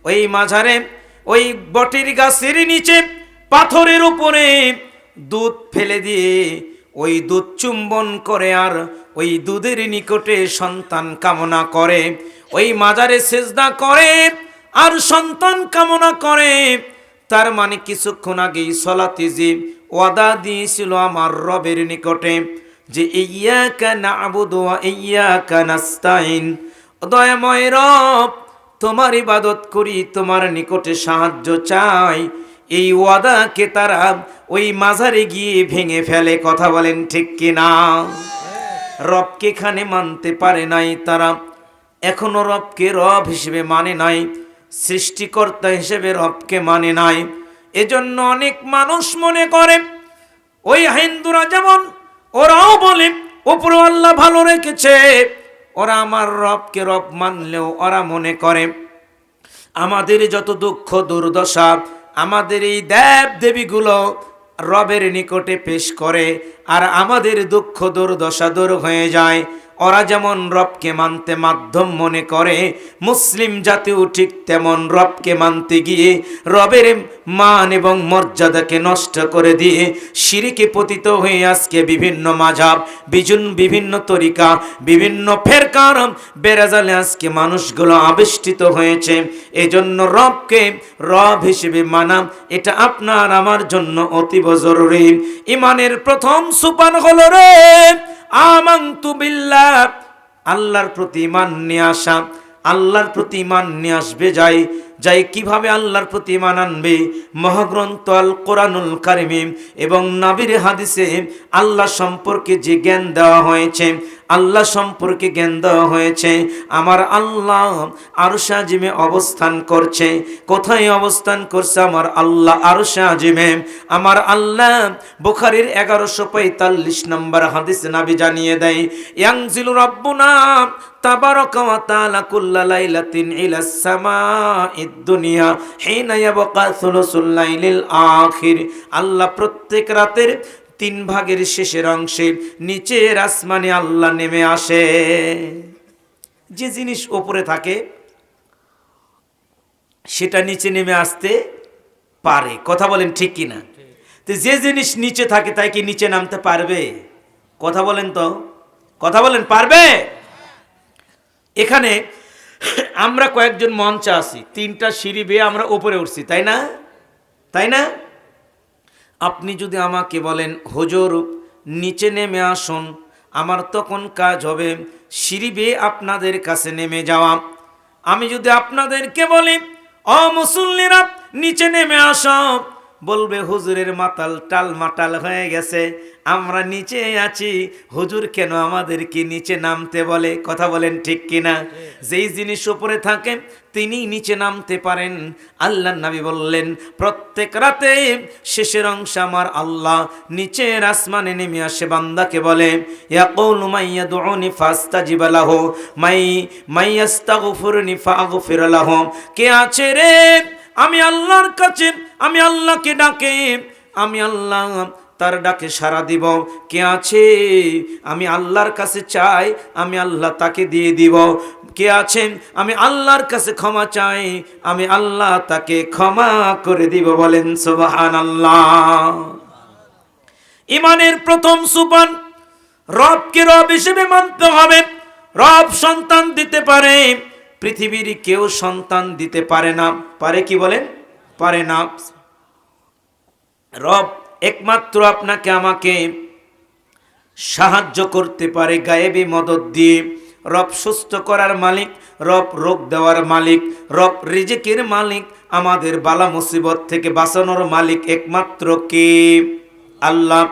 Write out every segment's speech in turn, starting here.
ওই মাঝারে ওই বটের গাছের নিচে পাথরের উপরে দুধ ফেলে দিয়ে ওই দুধ চুম্বন করে আর ওই দুধের নিকটে সন্তান কামনা করে, ওই মাজারে সেজদা করে আর সন্তান কামনা করে। তার মানে কিছুক্ষণ আগেই সলাতে যে ওয়াদা দিয়েছিল আমার রবের নিকটে যে ইয়্যাকা না'বুদু ওয়া ইয়্যাকা নাস্তাইন, দয়াময় রব তোমার ইবাদত করি, তোমার নিকটে সাহায্য চাই, এই ওয়াদাকে তারা ওই মাজারে গিয়ে ভেঙে ফেলে। কথা বলেন ঠিক কিনা? রবকে এখানে মানতে পারে নাই তারা, এখনো রবকে রব হিসেবে মানে নাই, সৃষ্টিকর্তা হিসেবে রবকে মানে নাই। এজন্য অনেক মানুষ মনে করে ওই হিন্দুরা যেমন ওরাও বলে উপরে আল্লাহ ভালো রেখেছে, ওরা আমার রবকে রব মানলেও ওরা মনে করে আমাদের যত দুঃখ দুর্দশা আমাদের এই দেব দেবীগুলো রবের নিকটে পেশ করে আর আমাদের দুঃখ দুর্দশা দূর হয়ে যায়। ওরা যেমন রবকে মানতে মাধ্যম মনে করে, মুসলিম জাতিও ঠিক তেমন রবকে মানতে গিয়ে রবের মান এবং মর্যাদাকে নষ্ট করে দিয়ে শিরকে পতিত হয়ে আজকে বিভিন্ন মাযহাব, বিভিন্ন তরিকা, বিভিন্ন ফেরকার বেরাজালে আজকে মানুষগুলো আবিষ্কৃত হয়েছে। এজন্য রবকে রব হিসেবে মানা এটা আপনার আমার জন্য অতীব জরুরি। ইমানের প্রথম সোপান হলো রে আমানতু বিল্লাহ, আল্লাহর প্রতি ঈমান নিয়ে আসা। আল্লাহর প্রতি ঈমান নিয়ে আসবে যাই কিভাবে আল্লাহর প্রতি ঈমান আনবে? মহাগ্রন্থ আল কোরআনুল কারীমে এবং নবীর হাদিসে আল্লাহ সম্পর্কে যে জ্ঞান দেওয়া হয়েছে, আল্লাহ সম্পর্কে জ্ঞান দেওয়া হয়েছে। আমার আল্লাহ আরশে আজিমে অবস্থান করছে। কোথায় অবস্থান করছে আমার আল্লাহ? আরশে আজিমে। আমার আল্লাহ বুখারীর 1145 নম্বর হাদিসে নবী জানিয়ে দেয়, ইয়ানজিলু রাব্বুনা তাবারাকা ওয়া তাআলা কুল্লা লাইলাতিন ইলাস সামাঈদ দুনিয়া হিনা ইয়াবকা সুলুসুল লাইলিল আখির। আল্লাহ প্রত্যেক রাতের 3 ভাগের শেষের অংশে নিচের আসমানে আল্লাহ নেমে আসে। যে জিনিস উপরে থাকে সেটা নিচে নেমে আসতে পারে। কথা বলেন ঠিক কিনা? তো যে জিনিস নিচে থাকে তাই কি নিচে নামতে পারবে? কথা বলেন তো, কথা বলেন, পারবে? এখানে আমরা কয়েকজন মঞ্চে আছি, 3টা সিঁড়ি বেয়ে আমরা উপরে উঠছি, তাই না? তাই না? আপনি যদি আমাকে বলেন হুজুর নিচে নেমে আসুন, আমার তখন কাজ হবে সিঁড়ি বেয়ে আপনাদের কাছে নেমে যাওয়া। আমি যদি আপনাদেরকে বলি ও মুসল্লিরা নিচে নেমে আসো, বলবে হুজুরের মাতাল টাল মাটাল হয়ে গেছে, আমরা নিচে আছি, হুজুর কেন আমাদেরকে নিচে নামতে বলে? কথা বলেন ঠিক কিনা? যেই জিনিস উপরে থাকে তিনি নিচে নামতে পারেন। আল্লাহর নবী বললেন প্রত্যেক রাতে শেষের অংশে আমার আল্লাহ নিচের আসমানে নেমে আসে, বান্দাকে বলে ইয়াকুলু মাইয়াদউনি ফাস্তাজিব লাহু মাইয়াস্তাগফিরুনি ফাগফির লাহু। কে আছে রে আমি আল্লাহর কাছে, আমি আল্লাহকে ডাকে, আমি আল্লাহ তার ডাকে সাড়া দিব। কে আছে আমি আল্লাহর কাছে চাই, আমি আল্লাহ তাকে দিয়ে দিব। কে আছেন আমি আল্লাহর কাছে ক্ষমা চাই, আমি আল্লাহ তাকে ক্ষমা করে দিব। বলেন সুবহানাল্লাহ। ঈমানের প্রথম সোপান রবকে রব হিসেবে মানতে হবে। রব সন্তান দিতে পারে, পৃথিবীর কেউ সন্তান দিতে পারে না। পারে কি বলেন? পারে না। রব একমাত্র আপনাকে আমাকে সাহায্য করতে পারে গায়েবী মদত দিয়ে। রব সুস্থ করার মালিক, রব রোগ দেওয়ার মালিক, রব রিজিকের মালিক, আমাদের বালা মুসিবত থেকে বাঁচানোর মালিক একমাত্র কে? আল্লাহ।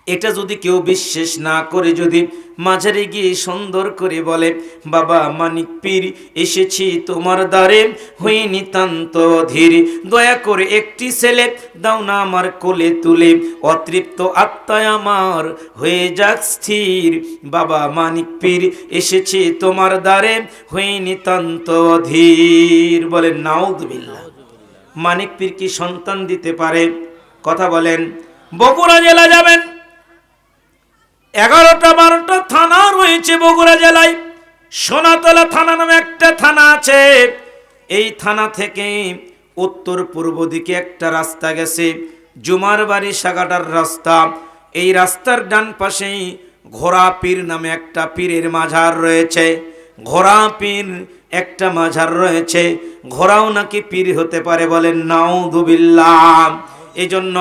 এটা যদি কেউ বিশ্বাস না করে যদি মাঝারে গিয়ে সুন্দর করে বলে বাবা মানিক পীর এসেছি তোমার দ্বারে হয়ে নিতান্ত ধীর, দয়া করে একটি ছেলে দাও না আমার কোলে তুলে, অতৃপ্ত আত্মায় আমার হয়ে যাক স্থির। বাবা মানিক পীর এসেছি তোমার দ্বারে হয়ে নিতান্ত ধীর। বলেন নাউযুবিল্লাহ। মানিক পীর কি সন্তান দিতে পারে? কথা বলেন। বগুড়া জেলা যাবেন, 11টা 12টা থানা রয়েছে বগুড়া জেলায়। সোনাতলা থানা নামে একটা থানা আছে। এই থানা থেকে উত্তর পূর্ব দিকে একটা রাস্তা গেছে, জুমার বাড়ি সাগাটার রাস্তা। এই রাস্তার ডান পাশেই ঘোড়া পীর নামে একটা পীরের মাজার রয়েছে। ঘোড়া পীর একটা মাজার রয়েছে, ঘোড়াও নাকি পীর হতে পারে, বলেন নাউযুবিল্লাহ। এই জন্য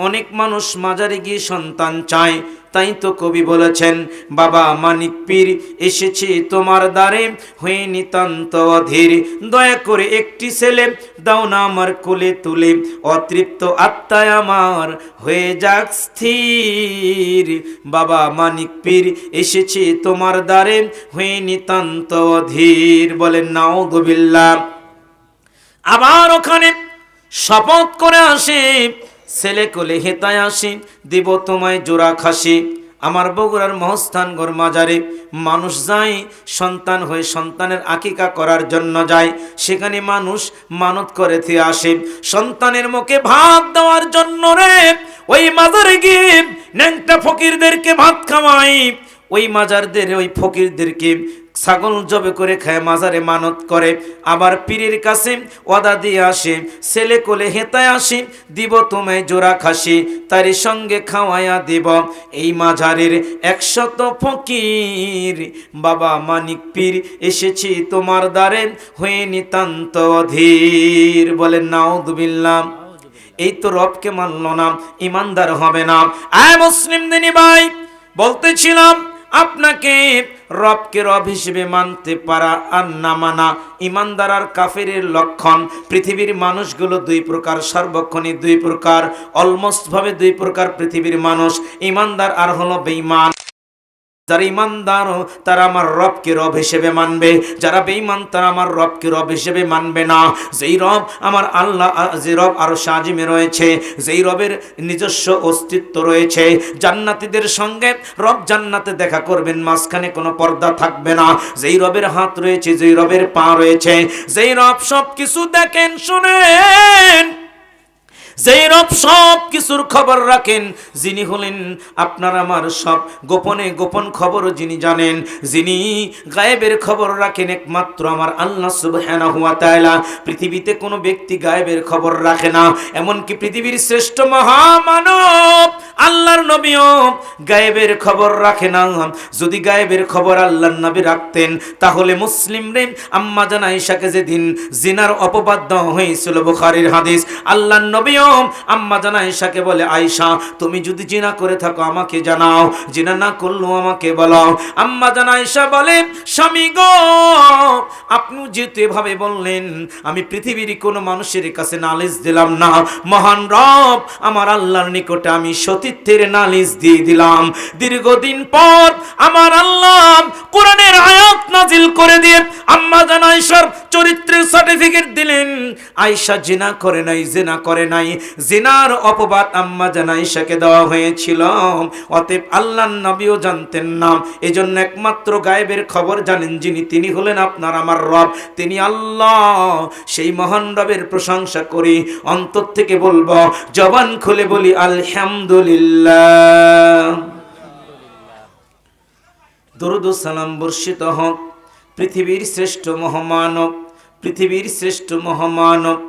অনেক মানুষ মাজারে গিয়ে সন্তান চায়। তাই তো কবি বলেছেন, বাবা মানিক পীর এসেছে তোমার দ্বারে, হয়ে নিতান্ত অধীর, দয়া করে একটি ছেলে দাও না আমার কোলে তুলে, অতৃপ্ত আত্মায় আমার হয়ে যাক স্থির। বাবা মানিক পীর এসেছে তোমার দ্বারে, হয়ে নিতান্ত অধীর, বলেন নাউযুবিল্লাহ। আবার ওখানে শপথ করে আসে, ছেলে কোলে হেতায় আসি, দিব তোমায় জোড়া খাসি। আমার বগুড়ার মহস্থানগর মাজারে মানুষ যায় সন্তান হয়ে, সন্তানের আকিকা করার জন্য যায়। সেখানে মানুষ মানত করে থেকে আসে সন্তানের মুখে ভাত দেওয়ার জন্য রে। ওই মাজারে গিয়ে ন্যাংটা ফকিরদেরকে ভাত খাওয়াই, ওই মাজারদের ওই ফকিরদেরকে ছাগল জবে করে খায়, মাজারে মানত করে। আবার পীরের কাছে ওয়াদা দিয়ে আসে, ছেলে কোলে হেতায় আসি, দিব তোমায় জোড়া খাসি, তারই সঙ্গে খাওয়াইয়া দিব এই মাজারের 100 ফকির। বাবা মানিক পীর এসেছি তোমার দ্বারে, হয়ে নিতান্ত অধীর, বলেন নাউযুবিল্লাহ। এই তো রবকে মানল না, ইমানদার হবে না। আয় মুসলিম দিনী ভাই, বলতেছিলাম আপনাকে রবকে রব হিসেবে মানতে পারা আর না মানা ইমানদার আর কাফেরের লক্ষণ। পৃথিবীর মানুষগুলো দুই প্রকার, সার্বক্ষণিক দুই প্রকার, অলমোস্ট ভাবে দুই প্রকার পৃথিবীর মানুষ, ইমানদার আর হলো বেঈমান। যারা ইমানদার তারা আমার রবকে রব হিসেবে মানবে, যারা বেঈমান তারা আমার রবকে রব হিসেবে মানবে না। যেই রব আমার আল্লাহ, যে রব আরশ আজিমে রয়েছে, যেই রবের নিজস্ব অস্তিত্ব রয়েছে, জান্নাতীদের সঙ্গে রব জান্নাতে দেখা করবেন, মাঝখানে কোনো পর্দা থাকবে না। যেই রবের হাত রয়েছে, যেই রবের পা রয়েছে, যেই রব সব কিছু দেখেন শুনেন, যেই রব সব কিছুর খবর রাখেন, যিনি হলেন আপনার আমার সব গোপনে গোপন খবরও যিনি জানেন, যিনি গায়েবের খবর রাখেন একমাত্র আমার আল্লাহ সুবহানাহু ওয়া তাআলা। পৃথিবীতে কোনো ব্যক্তি গায়েবের খবর রাখে না, এমনকি পৃথিবীর শ্রেষ্ঠ মহামানব আল্লাহর নবীও গায়েবের খবর রাখে না। যদি গায়েবের খবর আল্লাহর নবী রাখতেন, তাহলে মুসলিমরে আম্মা জান আয়েশাকে যেদিন জিনার অপবাদ দেওয়া হয়েছিল, বুখারীর হাদিস, আল্লাহর নবী আম্মা জান আয়েশাকে বলে, আয়েশা তুমি যদি জিনা করে থাকো আমাকে জানাও, জিনা না করলেও আমাকে বলো। আম্মা জান আয়েশা বলে, স্বামী গো আপনি যেহেতু এভাবে বললেন, আমি পৃথিবীর কোনো মানুষের কাছে নালিশ দিলাম না, মহান রব আমার আল্লাহর নিকটে আমি সতীত্বের নালিশ দিয়ে দিলাম। দীর্ঘদিন পর আমার আল্লাহ কোরআনের আয়াত নাজিল করে দিয়ে আম্মা জান আয়েশার চরিত্রের সার্টিফিকেট দিলেন। আয়েশা জিনা করে নাই, জিনা করে নাই, জিনার অপবাদ আম্মা জান আয়েশাকে দেওয়া হয়েছিল। অতএব আল্লাহর নবীও জানতেন না, এজন্য একমাত্র গায়েবের খবর জানেন যিনি, তিনি হলেন আপনার আমার রব, তিনি আল্লাহ। সেই মহান রবের প্রশংসা করি, অন্তর থেকে বলবো, জবান খুলে বলি আলহামদুলিল্লাহ। দরুদ ও সালাম বর্ষিত হোক পৃথিবীর শ্রেষ্ঠ মহামানব, পৃথিবীর শ্রেষ্ঠ মহামানব,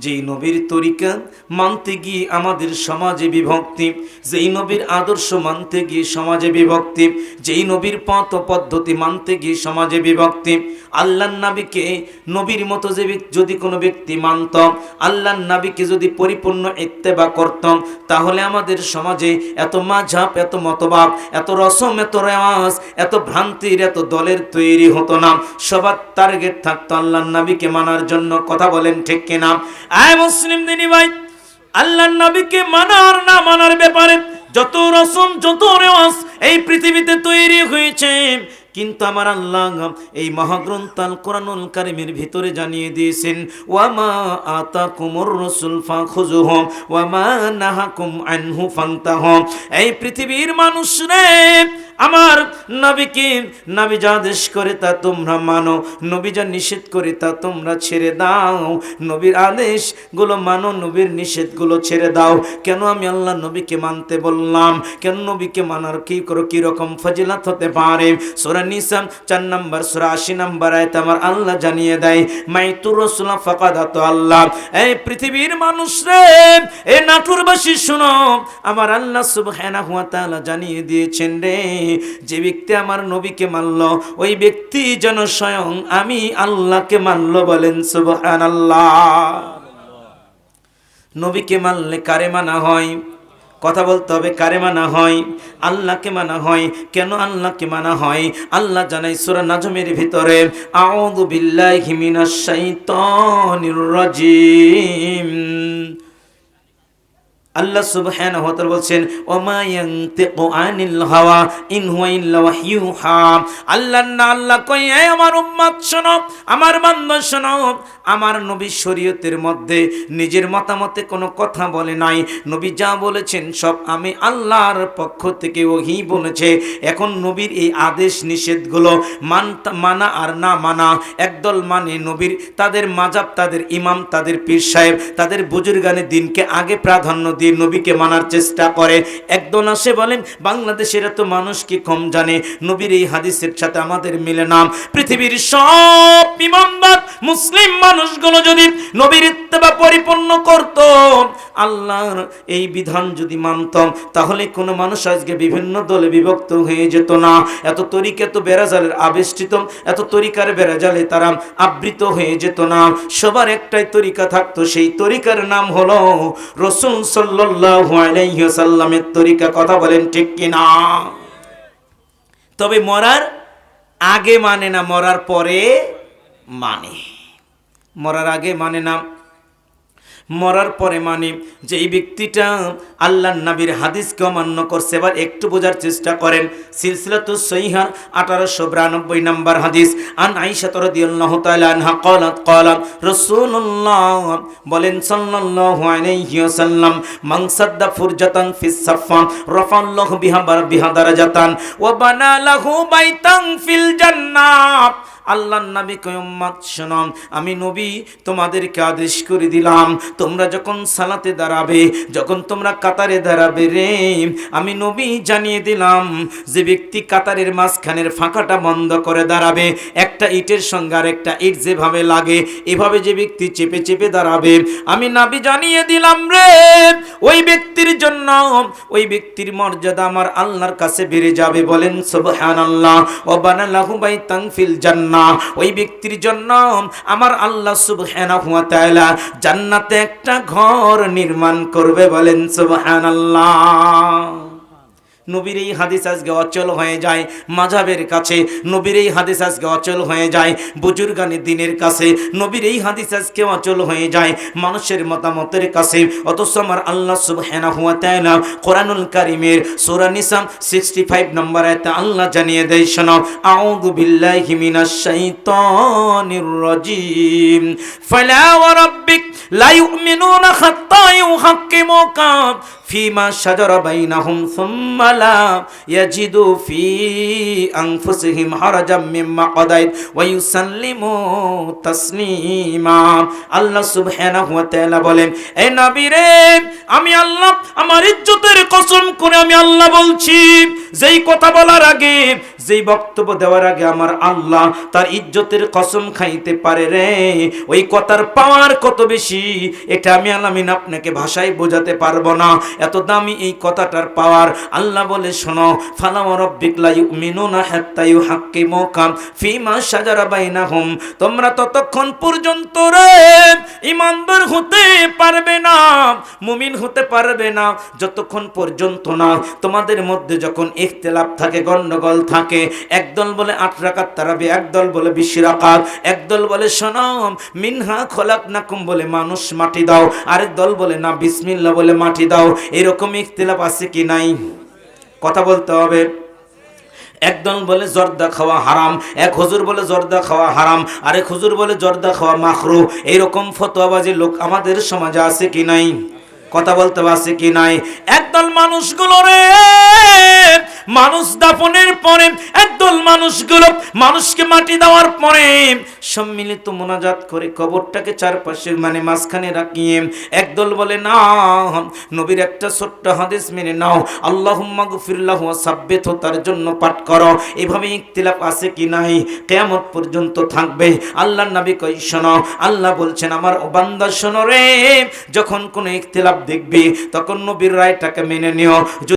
যেই নবীর তরিকা মানতে গিয়ে আমাদের সমাজে বিভক্তি, যেই নবীর আদর্শ মানতে গিয়ে সমাজে বিভক্তি, যেই নবীর পথ পদ্ধতি মানতে গিয়ে সমাজে বিভক্তি। আল্লাহর নবীকে নবীর মতো যদি কোনো ব্যক্তি মানত, আল্লাহর নবীকে যদি পরিপূর্ণ ইত্তেবা করত, তাহলে আমাদের সমাজে এত মাঝহাব, এত মতবাদ, এত রসম, এত রেওয়াজ, এত ভ্রান্তির, এত দলের তৈরি হতো না। সবার টার্গেট থাকতো আল্লাহর নবীকে মানার জন্য। কথা বলেন ঠিক কিনা? আয় মুসলিম দিনী ভাই, আল্লাহর নবীকে মানার না মানার ব্যাপারে যত রসম, যত রেওয়াজ এই পৃথিবীতে তৈরি হয়েছে, কিন্তু আমার আল্লাহ এই মহাগ্রন্থ আল কোরআনুল কারীমের ভিতরে জানিয়ে দিয়েছেন, ওয়ামা আতাকুমুর রাসূল ফাখুযুহু ওয়ামা নাহাকুম আনহু ফান্তাহু। এই পৃথিবীর মানুষ রে, আমার নবীকে নবী যা আদেশ করে তা তোমরা মানো, নবী যা নিষেধ করে তা তোমরা ছেড়ে দাও। নবীর আদেশগুলো মানো, নবীর নিষেধগুলো ছেড়ে দাও। কেন আমি আল্লাহ নবীকে মানতে বললাম? কেন নবীকে মানার কি রকম ফজিলত হতে পারে? সূরা নিসা 4 নম্বর সূরা 80 নম্বর আয়াতে আমার আল্লাহ জানিয়ে দেয়, মাইতুর রাসূল ফাকাদাতু আল্লাহ। এই পৃথিবীর মানুষ রে, এ নাটুরবাসী শুনো, আমার আল্লাহ সুবহানাহু ওয়া তাআলা জানিয়ে দিয়েছেন রে, যে ব্যক্তি আমার নবীকে মানলো ওই ব্যক্তি যেন স্বয়ং আমি আল্লাহকে মানলো। বলেন সুবহানাল্লাহ। নবীকে মানলে কারে মানা হয়? কথা বলতে হবে, কারে মানা হয়? আল্লাহকে মানা হয়। কেন আল্লাহকে মানা হয়? আল্লাহ জানাই সূরা নাজমের ভিতরে, আউযু বিল্লাহি মিনাশ শাইতানির রাজিম। আল্লাহ সুবহানাহু ওয়া তাআলা বলছেন, ওমা ইয়ানতিকু আনিল হাওয়া ইন হুয়া ইল্লা ওয়াহয়ুহা। আল্লাহ না আল্লাহ কই, হে আমার উম্মত শোনো, আমার বান্দা শোনো, আমার নবী শরীয়তের মধ্যে নিজের মতামতে কোনো কথা বলে নাই। নবী যা বলেছেন সব আমি আল্লাহর পক্ষ থেকে ওহী বলেছে। এখন নবীর এই আদেশ নিষেধগুলো মানা আর না মানা, একদল মানে নবীর তাদের মাযহাব, তাদের ইমাম, তাদের পীর সাহেব, তাদের বুজুর্গানে দিনকে আগে প্রাধান্য দিয়ে নবীকে মানার চেষ্টা করে। একদল আসে বলেন বাংলাদেশের এত মানুষ কি কম জানে নবীর এই হাদিসের সাথে আমাদের মিলে না। পৃথিবীর সব ইমানদার মুসলিম মানুষগুলো যদি নবীর ইত্তেবা পরিপূর্ণ করত, আল্লাহর এই বিধান যদি মানত, তাহলে কোনো মানুষ আজকে বিভিন্ন দলে বিভক্ত হয়ে যেত না। এত তরিকা, এত বেড়াজালের আবেষ্টিত, এত তরিকার বেড়াজালে তারা আবৃত হয়ে যেত না। সবার একটাই তরিকা থাকতো, সেই তরিকার নাম হলো রাসূল সাল্লাল্লাহু আলাইহি ওয়াসাল্লামের তরিকা। কথা বলেন ঠিক কিনা? তবে মরার আগে মানে না, মরার পরে মানে। মরার আগে মানে না, মরার পরে মানে। যে এই ব্যক্তিটা আল্লাহর নবীর হাদিসকে অমান্য করছে। এবার একটু বোঝার চেষ্টা করেন। সিলসিলাতুস সহিহা 1892 নম্বর হাদিস, আন আয়েশা রাদিয়াল্লাহু তাআলা আনহা ক্বালাত ক্বালা রাসূলুল্লাহ, বলেন সাল্লাল্লাহু আলাইহি ওয়াসাল্লাম, মান সাদ্দা ফুরজাতান ফিস সাফা রাফাল্লাহু বিহা দারাজাতান ওয়া বানা লাহু বাইতান ফিল জান্নাহ। আল্লাহর নবী কয়, উম্মত শোনো, আমি নবী তোমাদেরকে আদেশ করে দিলাম, তোমরা যখন সালাতে দাঁড়াবে, যখন তোমরা কাতারে দাঁড়াবে রে, আমি নবী জানিয়ে দিলাম, যে ব্যক্তি কাতারের মাঝখানের ফাঁকাটা বন্ধ করে দাঁড়াবে, একটা ইটের সঙ্গে আর একটা ইট যেভাবে লাগে, এভাবে যে ব্যক্তি চেপে চেপে দাঁড়াবে, আমি নবী জানিয়ে দিলাম রে, ওই ব্যক্তির জন্য, ওই ব্যক্তির মর্যাদা আমার আল্লাহর কাছে বেড়ে যাবে। বলেন সুবহানাল্লাহ। ওয়া বানা লাহু বাইতান ফিল জান্নাহ, ওই ব্যক্তির জন্য আমার আল্লাহ সুবহানাহু ওয়া তাআলা জান্নাতে একটা ঘর নির্মাণ করবে। বলেন সুবহানাল্লাহ। নবীর এই হাদিস আজকে অচল হয়ে যায় মাযহাবের কাছে, নবীর এই হাদিস আজকে অচল হয়ে যায় বুজুর্গানি দিনের কাছে, নবীর এই হাদিস আজকে অচল হয়ে যায় মানুষের মতামতের কাছে। অথচ আমার আল্লাহ সুবহানাহু ওয়া তাআলা কোরআনুল কারীমের সূরা নিসা 65 নম্বর আয়াতে আল্লাহ জানিয়ে দেয়, শোনো, আউযু বিল্লাহি মিনাশ শাইতানির রাজিম, ফালা ওয়া রাব্বিক লা ইউমিনুনা হাত্তা ইউহাক্কিমুকা ফিমা শাজারা বাইনাহুম সুম্মা লা ইয়াজিদু ফি আনফুসিহিম হারাজাম মিম্মা কাদাইত ওয়া ইউসাল্লিমু তাসলিমা। আল্লাহ সুবহানাহু ওয়া তাআলা বলেন, এই নবী রে, আমি আল্লাহ আমার ইজ্জতের কসম করে আমি আল্লাহ বলছি, যেই কথা বলার আগে, যেই বক্তব্য দেওয়ার আগে আমার আল্লাহ তার ইজ্জতের কসম খাইতে পারে রে, ওই কথার পাওয়ার কত বেশি এটা আমি আলামিন আপনাকে ভাষায় বোঝাতে পারবো না, এত দামি এই কথাটার পাওয়ার। আল্লাহ বলে, শোনো, ফালা ওয়া রাব্বিক লা ইউমিনুনা হাত্তা ইউহাক্কিমুকা ফিমা শাজারা বাইনাহুম, তোমরা ততক্ষণ পর্যন্ত রে ঈমানদার হতে পারবে না, মুমিন হতে পারবে না, যতক্ষণ পর্যন্ত না তোমাদের মধ্যে যখন ইখতিলাফ থাকে, গন্ডগোল থাকে, একদল বলে 8 রাকাত তারাবি, একদল বলে 20 রাকাত, একদল বলে শোনো মিনহা খলাকনাকুম বলে মানুষ মাটি দাও, আরেক দল বলে না বিসমিল্লাহ বলে মাটি দাও। এরকম ইখতিলাফ আছে কি নাই? কথা বলতে হবে। একদল বলে জর্দা খাওয়া হারাম, এক হুজুর বলে জর্দা খাওয়া হারাম, আরেক হুজুর বলে জর্দা খাওয়া মাকরুহ। এইরকম ফতোয়াবাজি লোক আমাদের সমাজে আছে কি নাই? কথা বলতে আছে কি নাই? একদল মানুষগুলো রে মানুষ দাফনের পরে একদল মানুষগুলো মানুষকে মাটি দেওয়ার পরে সম্মিলিত মোনাজাত করে কবরটাকে চারপাশে মানে মাঝখানে রাখিয়ে একদল বলে না, নবীর একটা ছোট্ট হাদিস মেনে নাও, আল্লাহুম্মা গফিরলাহু ওয়া সাব্বিত, তার জন্য পাঠ করো। এভাবে ইখতিলাফ আছে কি নাই কিয়ামত পর্যন্ত থাকবে। আল্লাহর নবী কই শোনো, আল্লাহ বলছেন আমার ও বান্দা শোনো রে, যখন কোন ইখতিলাফ দেখবি তখন নবীর রায়টাকে মেনে নিও।